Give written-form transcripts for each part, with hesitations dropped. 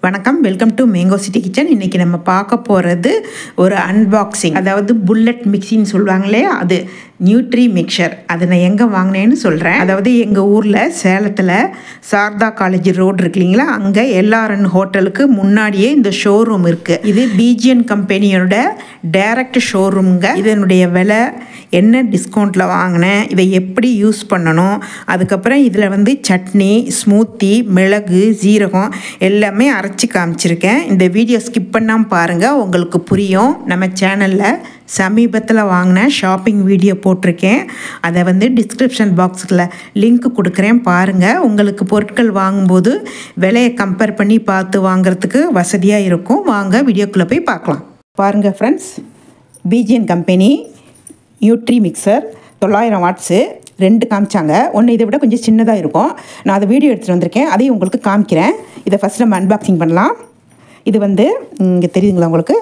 வணக்கம், welcome to mango city kitchen. இன்றைக்கி நம்ம பார்க்க போகிறது ஒரு அன்பாக்சிங். அதாவது புல்லட் மிக்சின்னு சொல்லுவாங்களே, அது நியூட்ரி மிக்சர். அதை நான் எங்கே வாங்கினேன்னு சொல்கிறேன். அதாவது எங்கள் ஊரில் சேலத்தில் சாரதா காலேஜ் ரோடு இருக்கு இல்லைங்களா, அங்கே எல்ஆர்என் ஹோட்டலுக்கு முன்னாடியே இந்த ஷோரூம் இருக்குது. இது பிஜிஎன் கம்பெனியோட டைரக்ட் ஷோரூமுங்க. இதனுடைய விலை என்ன, டிஸ்கவுண்ட்டில் வாங்கினேன், இதை எப்படி யூஸ் பண்ணணும், அதுக்கப்புறம் இதில் வந்து சட்னி, ஸ்மூத்தி, மிளகு, ஜீரகம் எல்லாமே அரைச்சி காமிச்சிருக்கேன். இந்த வீடியோ ஸ்கிப் பண்ணாமல் பாருங்கள், உங்களுக்கு புரியும். நம்ம சேனலில் சமீபத்தில் வாங்கின ஷாப்பிங் வீடியோ போட்டிருக்கேன். அதை வந்து டிஸ்கிரிப்ஷன் பாக்ஸில் லிங்க் கொடுக்குறேன், பாருங்கள். உங்களுக்கு பொருட்கள் வாங்கும்போது விலையை கம்பேர் பண்ணி பார்த்து வாங்குறதுக்கு வசதியாக இருக்கும். வாங்க வீடியோக்குள்ளே போய் பார்க்கலாம். பாருங்கள் friends, PGN company nutri mixer 900 watts 2 காமிச்சாங்க. ஒன்று இதை விட கொஞ்சம் சின்னதாக இருக்கும். நான் அதை வீடியோ எடுத்துகிட்டு வந்திருக்கேன், அதையும் உங்களுக்கு காமிக்கிறேன். இதை ஃபஸ்ட் நம்ம அன்பாக்சிங் பண்ணலாம். இது வந்து இங்கே தெரியுதுங்களா உங்களுக்கு,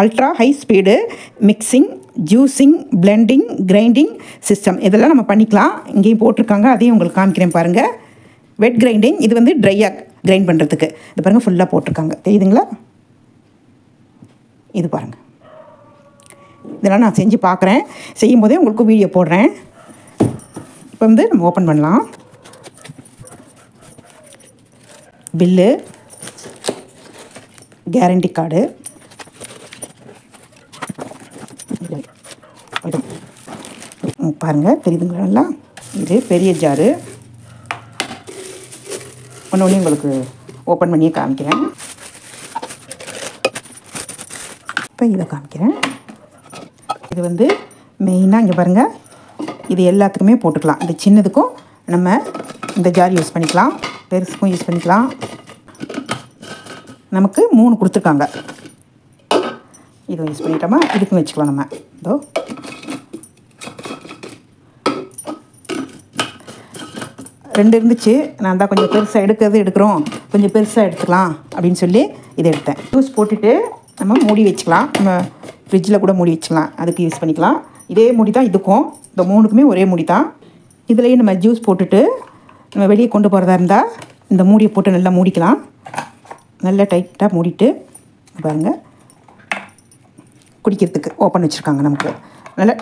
ultra high speed mixing, juicing, blending, grinding system. இதெல்லாம் நம்ம பண்ணிக்கலாம். இங்கேயும் போட்டிருக்காங்க, அதையும் உங்களுக்கு காமிக்கிறேன் பாருங்கள். வெட் கிரைண்டிங், இது வந்து ட்ரையாக கிரைண்ட் பண்ணுறதுக்கு. இது பாருங்கள், ஃபுல்லாக போட்டிருக்காங்க, தெரியுதுங்களா? இது பாருங்கள், இதெல்லாம் நான் செஞ்சு பார்க்குறேன். செய்யும் போதே உங்களுக்கு வீடியோ போடுறேன். இப்போ வந்து நம்ம ஓப்பன் பண்ணலாம். பில்லு, கேரண்டி கார்டு, பாருங்கள் தெரியுதுங்களா? இது பெரிய ஜாரு. ஒன்று உங்களுக்கு ஓப்பன் பண்ணியே காமிக்கிறேன். இப்போ இதை காமிக்கிறேன். இது வந்து மெயினாக இங்கே பாருங்கள், இது எல்லாத்துக்குமே போட்டுக்கலாம். இது சின்னதுக்கும் நம்ம இந்த ஜார் யூஸ் பண்ணிக்கலாம், பெருசுக்கும் யூஸ் பண்ணிக்கலாம். நமக்கு 3 கொடுத்துருக்காங்க. இதுவும் யூஸ் பண்ணிட்டோமா, இதுக்கும் வச்சுக்கலாம் நம்ம. இதோ 2 இருந்துச்சு, நான் தான் கொஞ்சம் பெருசாக எடுக்கிறோம், கொஞ்சம் பெருசாக எடுத்துக்கலாம் அப்படின்னு சொல்லி இதை எடுத்தேன். ஜூஸ் போட்டுட்டு நம்ம மூடி வச்சுக்கலாம். நம்ம ஃப்ரிட்ஜில் கூட மூடி வச்சுக்கலாம், அதுக்கு யூஸ் பண்ணிக்கலாம். இதே மூடி தான் இதுக்கும், இந்த 3க்குமே ஒரே மூடி தான். இதுலேயே நம்ம ஜூஸ் போட்டுட்டு நம்ம வெளியே கொண்டு போகிறதா இருந்தால் இந்த மூடியை போட்டு நல்லா மூடிக்கலாம். நல்லா டைட்டாக மூடிட்டு பாருங்கள், குடிக்கிறதுக்கு ஓப்பன் வச்சுருக்காங்க. நமக்கு நல்லா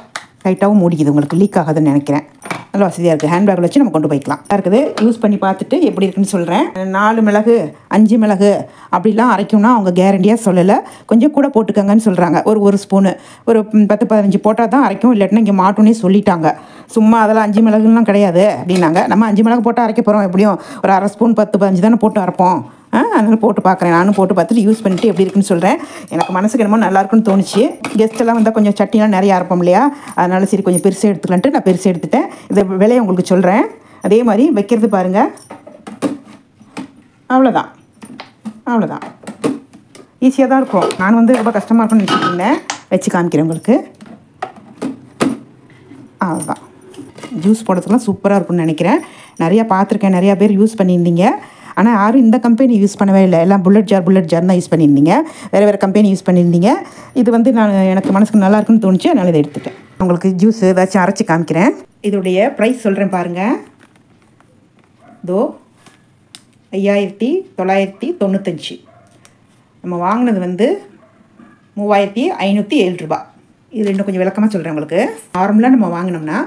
டைட்டாகவும் மூடிக்குது, உங்களுக்கு லீக் ஆகாதுன்னு நினைக்கிறேன். நல்லா வசதியாக இருக்குது. ஹேண்ட்பேக்கில் வச்சு நம்ம கொண்டு போய்க்கலாம். இருக்குது, யூஸ் பண்ணி பார்த்துட்டு எப்படி இருக்குன்னு சொல்கிறேன். 4 மிளகு 5 மிளகு அப்படிலாம் அரைக்கும்னா அவங்க கேரண்டியாக சொல்லலை, கொஞ்சம் கூட போட்டுக்கங்கன்னு சொல்கிறாங்க. ஒரு ஸ்பூனு, ஒரு 10-15 போட்டால் தான் அரைக்கும், இல்லாட்டினா இங்கே மாட்டோன்னே சொல்லிட்டாங்க. சும்மா அதெல்லாம் 5 மிளகுலாம் கிடையாது அப்படின்னாங்க. நம்ம 5 மிளகு போட்டால் அரைக்க போகிறோம், எப்படியும் ஒரு அரை ஸ்பூன் 10-15 தானே போட்டு அரைப்போம். அதனால் போட்டு பார்க்குறேன். நானும் போட்டு பார்த்துட்டு யூஸ் பண்ணிவிட்டு எப்படி இருக்குன்னு சொல்கிறேன். எனக்கு மனசுக்கு என்னமோ நல்லாயிருக்குன்னு தோணுச்சு. கெஸ்ட்டெல்லாம் வந்தால் கொஞ்சம் சட்டிலாம் நிறையா அரைப்போம் இல்லையா, அதனால் சரி கொஞ்சம் பெருசாக எடுத்துக்கலான்ட்டு நான் பெருசாக எடுத்துட்டேன். இதை விலையை உங்களுக்கு சொல்கிறேன். அதே மாதிரி வைக்கிறது பாருங்கள், அவ்வளோதான். ஈஸியாக தான் இருக்கும். நான் வந்து ரொம்ப கஷ்டமாக இருக்கும்னு நினச்சிருந்தேன். வச்சு காமிக்கிறேன் உங்களுக்கு. அவ்வளோதான். ஜூஸ் போடுறதுக்குலாம் சூப்பராக இருக்கும்னு நினைக்கிறேன். நிறையா பார்த்துருக்கேன், நிறையா பேர் யூஸ் பண்ணியிருந்தீங்க. ஆனால் யாரும் இந்த கம்பெனி யூஸ் பண்ணவே இல்லை. எல்லாம் புல்லட் ஜார் தான் யூஸ் பண்ணியிருந்தீங்க. வேறு கம்பெனி யூஸ் பண்ணியிருந்தீங்க. இது வந்து எனக்கு மனசுக்கு நல்லா இருக்குன்னு தோணுச்சு, அதனால் இதை எடுத்துட்டேன். உங்களுக்கு ஜூஸ் ஏதாச்சும் அரைச்சி காமிக்கிறேன். இதோடைய ப்ரைஸ் சொல்கிறேன் பாருங்கள். இதோ 5995. நம்ம வாங்கினது வந்து 3507 ரூபா. இது இன்னும் கொஞ்சம் விளக்கமாக சொல்கிறேன் உங்களுக்கு. நார்மலாக நம்ம வாங்கினோம்னா,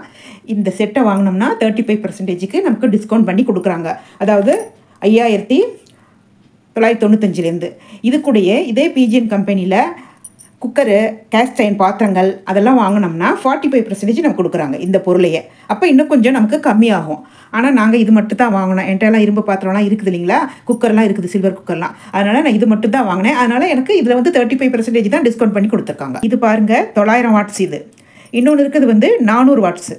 இந்த செட்டை வாங்கினோம்னா 35% நமக்கு டிஸ்கவுண்ட் பண்ணி கொடுக்குறாங்க. அதாவது 5995 இது கூடயே இதே பிஜிஎன் கம்பெனியில் குக்கரு, கேஸ்ட் அயர்ன் பாத்திரங்கள் அதெல்லாம் வாங்கினோம்னா 45% நமக்கு கொடுக்குறாங்க இந்த பொருளையே. அப்போ இன்னும் கொஞ்சம் நமக்கு கம்மியாகும். ஆனால் நாங்கள் இது மட்டும் தான் வாங்கினோம். என்கிட்டலாம் இரும்பு பாத்திரம்லாம் இருக்குது இல்லைங்களா, குக்கர்லாம் இருக்குது, சில்வர் குக்கர்லாம். அதனால் நான் இது மட்டும் தான் வாங்கினேன். அதனால் எனக்கு இதில் வந்து 35% தான் டிஸ்கவுண்ட் பண்ணி கொடுத்துருக்காங்க. இது பாருங்கள், 900 வாட்ஸ். இது இன்னொன்று இருக்குது வந்து 400 வாட்ஸு.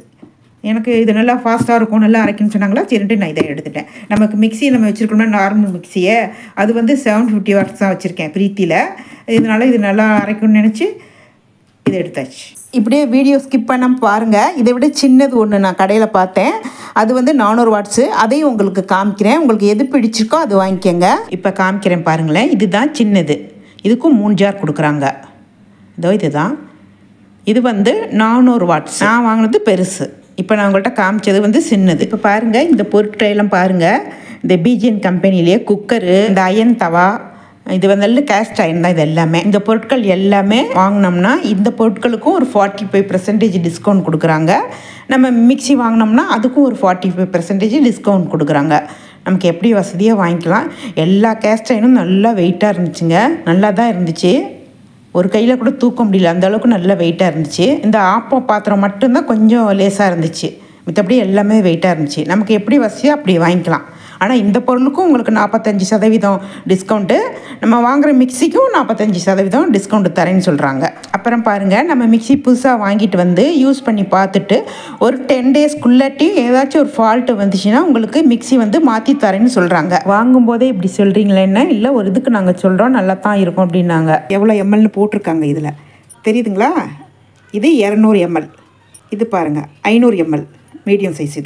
எனக்கு இது நல்லா ஃபாஸ்ட்டாக இருக்கும், நல்லா அரைக்குன்னு சொன்னாங்களா, சரின்ட்டு நான் இதை எடுத்துட்டேன். நமக்கு மிக்சி நம்ம வச்சுருக்கோம்னா நார்மல் மிக்சியை, அது வந்து 750 வாட்ஸ் தான் வச்சுருக்கேன் ப்ரீத்தியில். இதனால் இது நல்லா அரைக்கும்னு நினச்சி இதை எடுத்தாச்சு. இப்படியே வீடியோ ஸ்கிப் பண்ணாமல் பாருங்கள். இதை விட சின்னது ஒன்று நான் கடையில் பார்த்தேன், அது வந்து 400 வாட்ஸு. அதையும் உங்களுக்கு காமிக்கிறேன். உங்களுக்கு எது பிடிச்சிருக்கோ அது வாங்கிக்கோங்க. இப்போ காமிக்கிறேன் பாருங்களேன். இதுதான் சின்னது, இதுக்கும் 3 ஜார் கொடுக்குறாங்க. இதோ இதுதான். இது வந்து 400 வாட்ஸ். நான் வாங்கினது பெருசு. இப்போ நான் உங்கள்கிட்ட காமிச்சது வந்து சின்னது. இப்போ பாருங்கள், இந்த பொருட்களெல்லாம் பாருங்கள். இந்த பிஜிஎன் கம்பெனிலேயே குக்கரு, இந்த அயன் தவா, இது வந்து கேஸ்ட் அயன் தான். இது எல்லாமே இந்த பொருட்கள் எல்லாமே வாங்கினோம்னா இந்த பொருட்களுக்கும் ஒரு 45% டிஸ்கவுண்ட் கொடுக்குறாங்க. நம்ம மிக்சி வாங்கினோம்னா அதுக்கும் ஒரு 45% டிஸ்கவுண்ட் கொடுக்குறாங்க. நமக்கு எப்படி வசதியாக வாங்கிக்கலாம். எல்லா கேஸ்ட் அயனும் நல்லா வெயிட்டாக இருந்துச்சுங்க. நல்லா தான் இருந்துச்சு. ஒரு கையில் கூட தூக்க முடியல, அந்தளவுக்கு நல்லா வெயிட்டாக இருந்துச்சு. இந்த ஆப்பம் பாத்திரம் மட்டும்தான் கொஞ்சம் லேசாக இருந்துச்சு. மற்றபடி எல்லாமே வெயிட்டாக இருந்துச்சு. நமக்கு எப்படி வசதியோ அப்படி வாங்கிக்கலாம். ஆனால் இந்த பொருளுக்கும் உங்களுக்கு 45% டிஸ்கவுண்ட்டு, நம்ம வாங்குகிற மிக்சிக்கும் 45% டிஸ்கவுண்ட் தரேன்னு சொல்கிறாங்க. அப்புறம் பாருங்கள், நம்ம மிக்சி புதுசாக வாங்கிட்டு வந்து யூஸ் பண்ணி பார்த்துட்டு ஒரு 10 டேஸ்க்குள்ளாட்டி ஏதாச்சும் ஒரு ஃபால்ட்டு வந்துச்சுன்னா உங்களுக்கு மிக்சி வந்து மாற்றி தரேன்னு சொல்கிறாங்க. வாங்கும்போதே இப்படி சொல்கிறீங்களேன்னு இல்லை, ஒரு இதுக்கு நாங்கள் சொல்கிறோம் நல்லா தான் இருக்கும் அப்படின்னாங்க. எவ்வளோ எம்எல்னு போட்டிருக்காங்க இதில் தெரியுதுங்களா? இது 200 ml. இது பாருங்கள் 500 ml மீடியம் சைஸ்.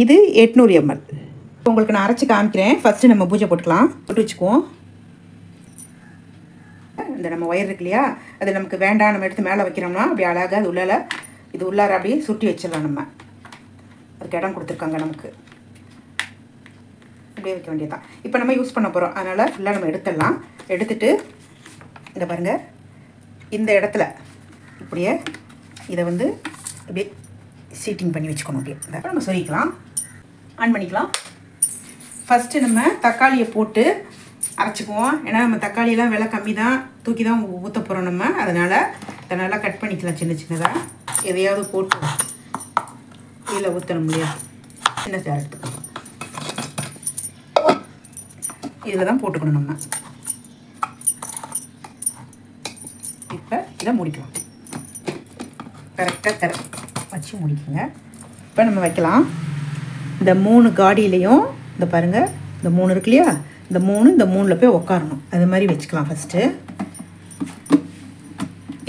இது 800 ml. உங்களுக்கு நான் அரைச்சி காமிக்கிறேன். ஃபஸ்ட்டு நம்ம பூஜை போட்டுக்கலாம். போட்டு வச்சுக்குவோம். இந்த நம்ம ஒயர் இருக்கு இல்லையா, அது நமக்கு வேண்டாம், நம்ம எடுத்து மேலே வைக்கிறோம்னா அப்படி அழகாக அது உள்ளார இது உள்ளார அப்படியே சுட்டி வச்சிடலாம். நம்ம அதுக்கு இடம் கொடுத்துருக்காங்க நமக்கு. அப்படியே வைக்க வேண்டியதான். இப்போ நம்ம யூஸ் பண்ண போகிறோம், அதனால் ஃபுல்லாக நம்ம எடுத்துடலாம். எடுத்துட்டு இந்த பாருங்கள், இந்த இடத்துல இப்படியே இதை வந்து அப்படியே சீட்டிங் பண்ணி வச்சுக்கணும். அப்படியே நம்ம சொரிக்கலாம், ஆன் பண்ணிக்கலாம். ஃபஸ்ட்டு நம்ம தக்காளியை போட்டு அரைச்சிக்குவோம். ஏன்னா நம்ம தக்காளியெல்லாம் விலை கம்மி தான், தூக்கி தான் ஊற்ற போகிறோம் நம்ம. அதனால் இதை நல்லா கட் பண்ணிக்கலாம் சின்ன சின்னதாக. எதையாவது போட்டு இதில் ஊற்ற முடியாது. சின்ன சார் எடுத்துக்கணும். இதில் தான் போட்டுக்கணும் நம்ம. இப்போ இதை முடிக்கலாம். கரெக்டாக வச்சு முடிக்குங்க. இப்போ நம்ம வைக்கலாம். இந்த 3 காடியிலையும் இந்த பாருங்கள், இந்த 3 இருக்கு இல்லையா, இந்த 3 போய் உட்காரணும். அது மாதிரி வச்சுக்கலாம் ஃபஸ்ட்டு.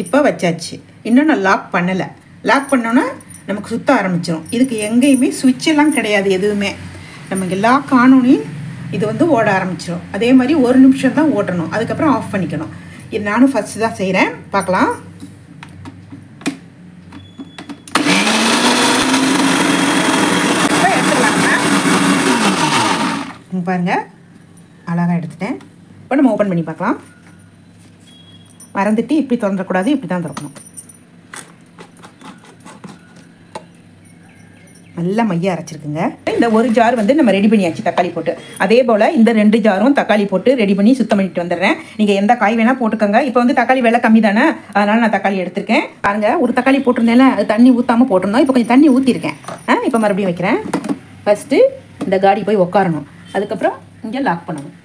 இப்போ வச்சாச்சு. இன்னும் நான் லாக் பண்ணலை. லாக் பண்ணோன்னா நமக்கு சுற்ற ஆரம்பிச்சிடும். இதுக்கு எங்கேயுமே சுவிட்செல்லாம் கிடையாது எதுவுமே. நமக்கு லாக் ஆனோன்னே இது வந்து ஓட ஆரம்பிச்சிடும். அதே மாதிரி 1 நிமிஷம் தான் ஓட்டணும், அதுக்கப்புறம் ஆஃப் பண்ணிக்கணும். இது நானும் ஃபஸ்ட்டு தான் செய்கிறேன், பார்க்கலாம். பாருங்கள், அழகாக எடுத்துட்டேன். இப்போ நம்ம ஓப்பன் பண்ணி பார்க்கலாம். மறந்துட்டு இப்படி திறந்துடக்கூடாது, இப்படி தான் திறக்கணும். நல்லா மையாக அரைச்சிருக்குங்க. இந்த ஒரு ஜார் வந்து நம்ம ரெடி பண்ணியாச்சு தக்காளி போட்டு. அதே போல் இந்த 2 ஜாரும் தக்காளி போட்டு ரெடி பண்ணி சுத்தம் பண்ணிட்டு வந்துடுறேன். நீங்கள் எந்த காய் வேணால் போட்டுக்கோங்க. இப்போ வந்து தக்காளி விலை கம்மி தானே, அதனால் நான் தக்காளி எடுத்திருக்கேன். பாருங்கள், ஒரு தக்காளி போட்டிருந்தேன்ல, அது தண்ணி ஊற்றாமல் போட்டிருந்தோம். இப்போ கொஞ்சம் தண்ணி ஊற்றிருக்கேன். இப்போ மறுபடியும் வைக்கிறேன். ஃபஸ்ட்டு இந்த காடி போய் உட்காரணும், அதுக்கப்புறம் இங்கே லாக் பண்ணணும்.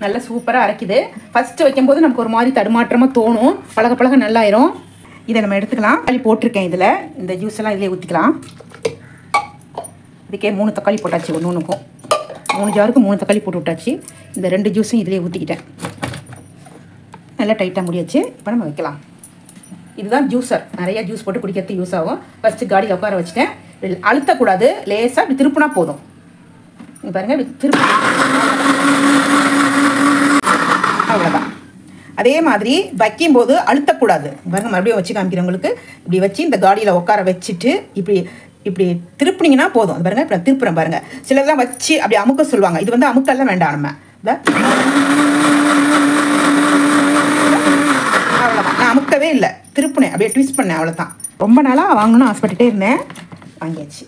நல்லா சூப்பராக அரைக்குது. ஃபஸ்ட்டு வைக்கும்போது நமக்கு ஒரு மாதிரி தடுமாற்றமாக தோணும், பழக பழக நல்லாயிரும். இதை நம்ம எடுத்துக்கலாம். தக்காளி போட்டிருக்கேன் இதில், இந்த ஜூஸ் எல்லாம் இதிலே ஊற்றிக்கலாம். இதுக்கே 3 தக்காளி போட்டாச்சு. ஒன்றுக்கும் 3 ஜாருக்கு 3 தக்காளி போட்டு விட்டாச்சு. இந்த 2 ஜூஸும் இதிலே ஊற்றிக்கிட்டேன். நல்லா டைட்டாக முடியாச்சு. இப்போ நம்ம வைக்கலாம். இதுதான் ஜூஸர், நிறைய ஜூஸ் போட்டு குடிக்கிறதுக்கு யூஸ் ஆகும். ஃபஸ்ட்டு காடியில் உட்கார வச்சுட்டேன். அழுத்தக்கூடாது, லேசாக இப்படி திருப்புனா போதும். இங்கே பாருங்கள், இப்படி திருப்பி, அவ்வளோதான். அதே மாதிரி வைக்கும்போது அழுத்தக்கூடாது. பாருங்கள், மறுபடியும் வச்சு காமிக்கிறவங்களுக்கு இப்படி வச்சு இந்த காடியில் உட்கார வச்சுட்டு இப்படி இப்படி திருப்பினீங்கன்னா போதும். அது பாருங்கள், இப்போ திருப்புறேன் பாருங்கள். சிலர்லாம் வச்சு அப்படி அமுக்க சொல்லுவாங்க. இது வந்து அமுக்கெல்லாம் வேண்டாம். நம்ம அவ்வளோதான், நான் அமுக்கவே இல்லை, திருப்பினேன், அப்படியே ட்விஸ்ட் பண்ணேன், அவ்வளோதான். ரொம்ப நாளாக வாங்கணும்னு ஆசைப்பட்டுட்டே இருந்தேன், வாங்கியாச்சு.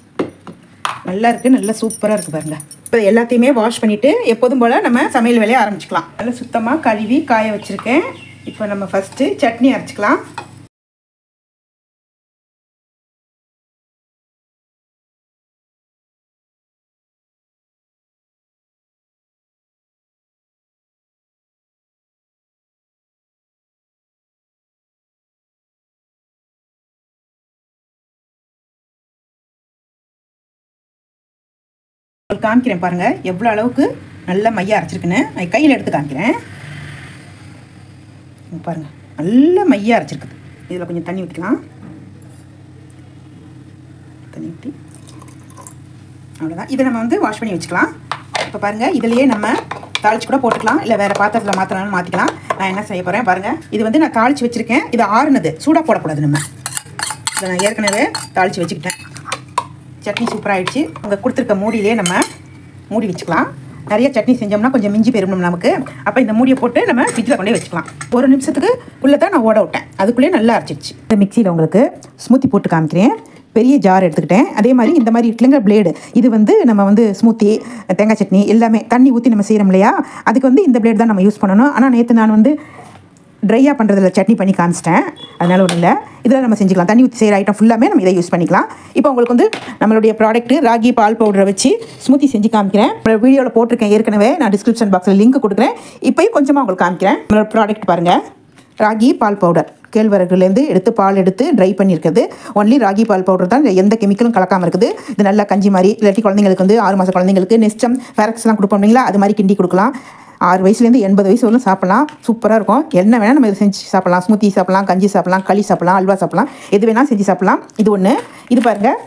நல்லா இருக்குது, நல்லா சூப்பராக இருக்குது பாருங்கள். இப்போ எல்லாத்தையுமே வாஷ் பண்ணிவிட்டு எப்போதும் போல் நம்ம சமையல் வேலையை ஆரம்பிச்சுக்கலாம். நல்லா சுத்தமாக கழுவி காய வச்சுருக்கேன். இப்போ நம்ம ஃபஸ்ட்டு சட்னி அரைச்சிக்கலாம். காமிக்கிறேன் பாருங்கள், எவ்வளோ அளவுக்கு நல்லா மையாக அரைச்சிருக்குன்னு. நான் கையில் எடுத்து காமிக்கிறேன் பாருங்கள், நல்லா மையாக அரைச்சிருக்குது. இதில் கொஞ்சம் தண்ணி ஊற்றிக்கலாம். தண்ணி ஊற்றி அவ்வளோதான். இதை நம்ம வந்து வாஷ் பண்ணி வச்சுக்கலாம். இப்போ பாருங்கள், இதுலேயே நம்ம தாளிச்சு கூட போட்டுக்கலாம், இல்லை வேறு பாத்திரத்தில் மாற்றினாலும் மாற்றிக்கலாம். நான் என்ன செய்ய போகிறேன் பாருங்கள், இது வந்து நான் தாளித்து வச்சுருக்கேன். இது ஆறுனது, சூடாக போடக்கூடாது. நம்ம இதை நான் ஏற்கனவே தாளித்து வச்சுக்கிட்டேன். சட்னி சூப்பராக ஆயிடுச்சு. உங்கள் கொடுத்துருக்க மூடியிலே நம்ம மூடி வச்சுக்கலாம். நிறைய சட்னி செஞ்சோம்னா கொஞ்சம் மிஞ்சி போயிடும் நமக்கு. அப்போ இந்த மூடியை போட்டு நம்ம ஃப்ரிட்ஜில் கொண்டே வச்சுக்கலாம். ஒரு நிமிஷத்துக்கு உள்ளே தான் நான் ஓட விட்டேன், அதுக்குள்ளேயே நல்லா அரைச்சிடுச்சு. இந்த மிக்சியில் உங்களுக்கு ஸ்மூத்தி போட்டு காமிக்கிறேன். பெரிய ஜார் எடுத்துக்கிட்டேன். அதே மாதிரி இந்த மாதிரி இருக்குல்லைங்க பிளேடு, இது வந்து நம்ம வந்து ஸ்மூத்தி, தேங்காய் சட்னி எல்லாமே தண்ணி ஊற்றி நம்ம செய்கிறோம் இல்லையா, அதுக்கு வந்து இந்த பிளேடு தான் நம்ம யூஸ் பண்ணணும். ஆனால் நேற்று நான் வந்து ட்ரையாக பண்ணுறதில்ல, சட்னி பண்ணி காமிச்சிட்டேன். அதனால ஒன்றும் இல்லை, இதில் நம்ம செஞ்சுக்கலாம். தண்ணி ஊற்றி செய்கிற ஐட்டம் ஃபுல்லாமே நம்ம இதை யூஸ் பண்ணிக்கலாம். இப்போ உங்களுக்கு வந்து நம்மளுடைய ப்ராடக்ட்டு ராகி பால் பவுடரை வச்சு ஸ்மூத்தி செஞ்சு காமிக்கிறேன். வீடியோவில் போட்டிருக்கேன் ஏற்கனவே, நான் டிஸ்கிரிப்ஷன் பாக்ஸில் லிங்க் கொடுக்குறேன். இப்போயும் கொஞ்சமாக உங்களுக்கு காமிக்கிறேன். நம்மளோட ப்ராடக்ட் பாருங்கள், ராகி பால் பவுடர். கேழ்வரகுலேருந்து எடுத்து பால் எடுத்து ட்ரை பண்ணியிருக்குது. ஒன்லி ராகி பால் பவுடர் தான், எந்த கெமிக்கலும் கலக்காமல் இருக்குது. இது நல்லா கஞ்சி மாதிரி, இல்லாட்டி குழந்தைங்களுக்கு வந்து 6 மாத குழந்தைங்களுக்கு நெஸ்டம் ஃபேரக்ஸ்லாம் கொடுப்போம் இல்லைங்களா, அது மாதிரி கிண்டி கொடுக்கலாம். 6 வயசுலேருந்து 80 வயசு வரலும் சாப்பிட்லாம். சூப்பராக இருக்கும். என்ன வேணால் நம்ம இதை செஞ்சு சாப்பிட்லாம். ஸ்மூத்தி சாப்பிட்லாம், கஞ்சி சாப்பிட்லாம், களி சாப்பிட்லாம், அல்வா சாப்பிட்லாம், எது வேணால் செஞ்சு சாப்பிட்லாம். இது ஒன்று. இது பாருங்கள்,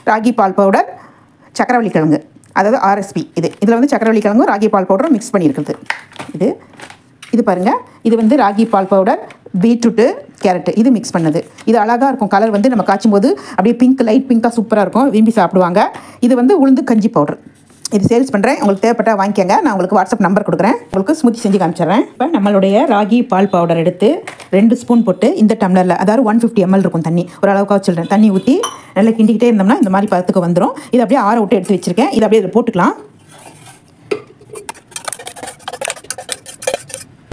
ராகி பால் பவுடர், சக்கரவள்ளி கிழங்கு, அதாவது RSP. இதில் வந்து சக்கரவள்ளி கிழங்கும் ராகி பால் பவுடரும் மிக்ஸ் பண்ணியிருக்குது. இது பாருங்கள், இது வந்து ராகி பால் பவுடர், பீட்ரூட்டு, கேரட்டு இது மிக்ஸ் பண்ணது. இது அழகாக இருக்கும். கலர் வந்து நம்ம காய்ச்சும் போது அப்படியே பிங்க், லைட் பிங்காக சூப்பராக இருக்கும். விரும்பி சாப்பிடுவாங்க. இது வந்து உளுந்து கஞ்சி பவுடர். இது சேல்ஸ் பண்ணுறேன், உங்களுக்கு தேவைப்பட்டால் வாங்கிக்கோங்க. நான் உங்களுக்கு வாட்ஸ்அப் நம்பர் கொடுக்குறேன். உங்களுக்கு ஸ்மூத்தி செஞ்சு காமிச்சிடுறேன். இப்போ நம்மளுடைய ராகி பால் பவுடர் எடுத்து 2 ஸ்பூன் போட்டு இந்த டம்ளரில், அதாவது 150 ml இருக்கும் தண்ணி, ஒரு அளவுக்காக சொல்கிறேன், தண்ணி ஊற்றி நல்லா கிண்டிக்கிட்டே இருந்தோம்னா இந்த மாதிரி பதத்துக்கு வந்துடும். இது அப்படியே ஆற விட்டு எடுத்து வச்சுருக்கேன். இது அப்படியே இதில் போட்டுக்கலாம்.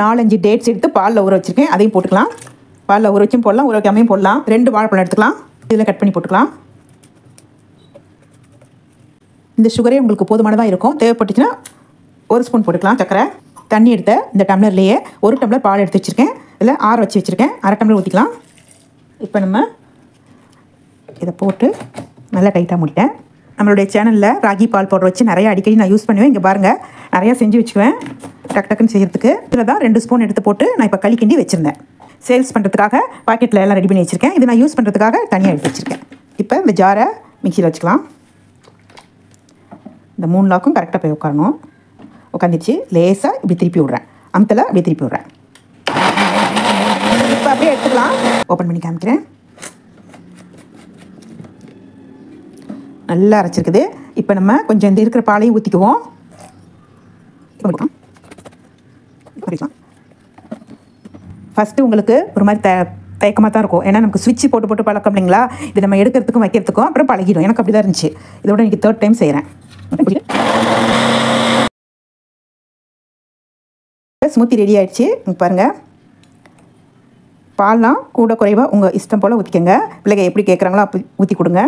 4-5 டேட்ஸ் எடுத்து பாலில் ஊற வச்சுருக்கேன், அதையும் போட்டுக்கலாம். பாலில் ஊற வச்சும் போடலாம், ஊற வைக்காமையும் போடலாம். 2 வாழைப்பழம் எடுத்துக்கலாம், இதில் கட் பண்ணி போட்டுக்கலாம். இந்த சுகரே உங்களுக்கு போதுமானதாக இருக்கும். தேவைப்பட்டுச்சுன்னா 1 ஸ்பூன் போட்டுக்கலாம் சக்கரை. தண்ணி எடுத்த இந்த டம்ளர்லேயே 1 டம்ளர் பால் எடுத்து வச்சுருக்கேன், இதில் ஆற வச்சு வச்சுருக்கேன். 1/2 டம்ளர் ஊற்றிக்கலாம். இப்போ நம்ம இதை போட்டு நல்லா டைட்டாக மூடிட்டேன். நம்மளுடைய சேனலில் ராகி பால் பவுடர் வச்சு நிறையா அடிக்கடி நான் யூஸ் பண்ணுவேன். இங்கே பாருங்கள், நிறையா செஞ்சு வச்சுக்குவேன் டக்கு டக்குன்னு செய்கிறதுக்கு. இதில் தான் 2 ஸ்பூன் எடுத்து போட்டு நான் இப்போ களி கிண்டி வச்சுருந்தேன். சேல்ஸ் பண்ணுறதுக்காக பாக்கெட்டில் எல்லாம் ரெடி பண்ணி வச்சுருக்கேன். இது நான் யூஸ் பண்ணுறதுக்காக தனியாக எடுத்து வச்சுருக்கேன். இப்போ இந்த ஜாரை மிக்சியில் வச்சுக்கலாம். இந்த 3 லாக்கும் கரெக்டாக போய் உட்காரணும். உட்காந்துச்சு. லேசாக இப்படி திருப்பி விட்றேன், அமுத்தில் அப்படியே திருப்பி விட்றேன். இப்போ அப்படியே எடுத்துக்கலாம். ஓப்பன் பண்ணி காமிக்கிறேன். நல்லா அரைச்சிருக்குது. இப்போ நம்ம கொஞ்சம் இந்த இருக்கிற பாலையும் ஊற்றிக்குவோம். ஃபஸ்ட்டு உங்களுக்கு ஒரு மாதிரி தயக்கமாக தான் இருக்கும், ஏன்னா நமக்கு ஸ்விட்ச் போட்டு போட்டு பழக்கம் இல்லைங்களா. இது நம்ம எடுக்கிறதுக்கும் வைக்கிறதுக்கும் அப்புறம் பழகிடும். எனக்கு அப்படி தான் இருந்துச்சு. இதோட எனக்கு 3rd டைம் செய்கிறேன். ஸ்மூத்தி ரெடி ஆகிடுச்சு. பாருங்கள், பால்லாம் கூட குறைவாக உங்கள் இஷ்டம் போல் ஊற்றிக்கங்க. பிள்ளைங்க எப்படி கேட்குறாங்களோ அப்படி ஊற்றி கொடுங்க.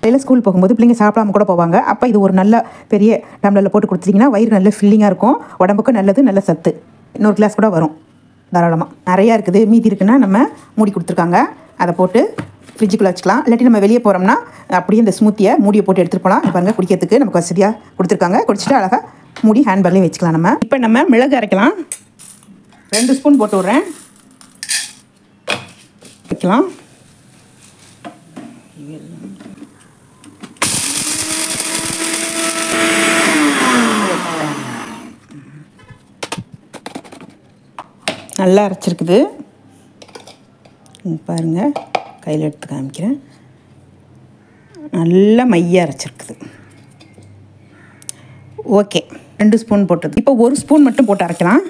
காலையில் ஸ்கூல் போகும்போது பிள்ளைங்க சாப்பிடாம கூட போவாங்க. அப்போ இது ஒரு நல்ல பெரிய டம்ளரில் போட்டு கொடுத்துட்டிங்கன்னா வயிறு நல்ல ஃபில்லிங்காக இருக்கும், உடம்புக்கும் நல்லது, நல்ல சத்து. இன்னொரு கிளாஸ் கூட வரும் தாராளமாக. நிறையா இருக்குது, மீதி இருக்குன்னா நம்ம மூடி கொடுத்துருக்காங்க, அதை போட்டு ஃப்ரிட்ஜுக்குள்ளே வச்சுக்கலாம். இல்லாட்டி நம்ம வெளியே போகிறோம்னா அப்படியே இந்த ஸ்மூத்தியை மூடியை போட்டு எடுத்துகிட்டு போகலாம். பாருங்கள், குடிக்கிறதுக்கு நமக்கு வசதியாக கொடுத்துருக்காங்க. குடிச்சிட்டு அழகாக மூடி ஹேண்ட்பேக்லேயே வச்சுக்கலாம். நம்ம இப்போ நம்ம மிளகு அரைக்கலாம். 2 ஸ்பூன் போட்டு விட்றேன், வைக்கலாம். நல்லா அரைச்சிருக்குது பாருங்கள், கையில் எடுத்து காமிக்கிறேன். நல்லா மையாக அரைச்சிருக்குது. ஓகே, 2 ஸ்பூன் போட்டது. இப்போ 1 ஸ்பூன் மட்டும் போட்டு அரைக்கலாம்.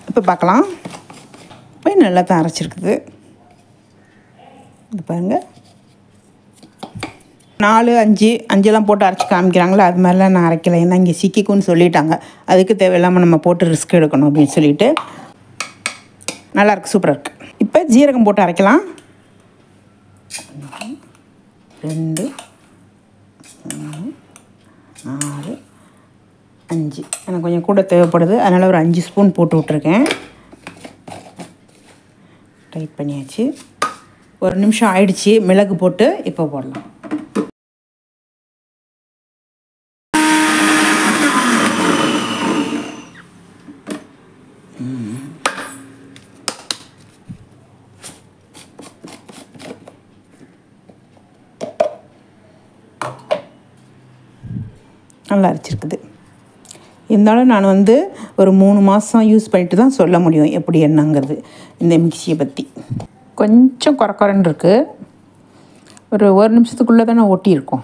இப்போ பார்க்கலாம். இப்போ நல்லா தான் அரைச்சிருக்குது. இது பாருங்கள், 4, 5 போட்டு அரைச்சி காமிக்கிறாங்களா, அது மாதிரிலாம் நான் அரைக்கலை. ஏன்னா இங்கே சிக்கிக்குன்னு சொல்லிட்டாங்க, அதுக்கு தேவையில்லாமல் நம்ம போட்டு ரிஸ்க் எடுக்கணும் அப்படின்னு சொல்லிட்டு. நல்லாயிருக்கு, சூப்பராக இருக்குது. இப்போ ஜீரகம் போட்டு அரைக்கலாம். 2, 3, 4, 5. எனக்கு கொஞ்சம் கூட தேவைப்படுது, அதனால் ஒரு 5 ஸ்பூன் போட்டு விட்ருக்கேன். டைட் பண்ணியாச்சு. 1 நிமிஷம் ஆயிடுச்சு மிளகு போட்டு. இப்போ போடலாம். நல்லா அரைச்சிருக்குது. இருந்தாலும் நான் வந்து ஒரு 3 மாதம் யூஸ் பண்ணிட்டு தான் சொல்ல முடியும் எப்படி என்னங்கிறது இந்த மிக்சியை பற்றி. கொஞ்சம் குறக்குறன்னு இருக்குது. ஒரு நிமிஷத்துக்குள்ளே தானே ஒட்டியிருக்கோம்.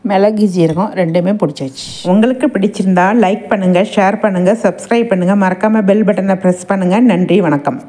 மிளகு ஜீரகம் ரெண்டுமே பிடிச்சாச்சு. உங்களுக்கு பிடிச்சிருந்தா லைக் பண்ணுங்கள், ஷேர் பண்ணுங்கள், சப்ஸ்கிரைப் பண்ணுங்கள், மறக்காமல் பெல் பட்டனை ப்ரெஸ் பண்ணுங்கள். நன்றி, வணக்கம்.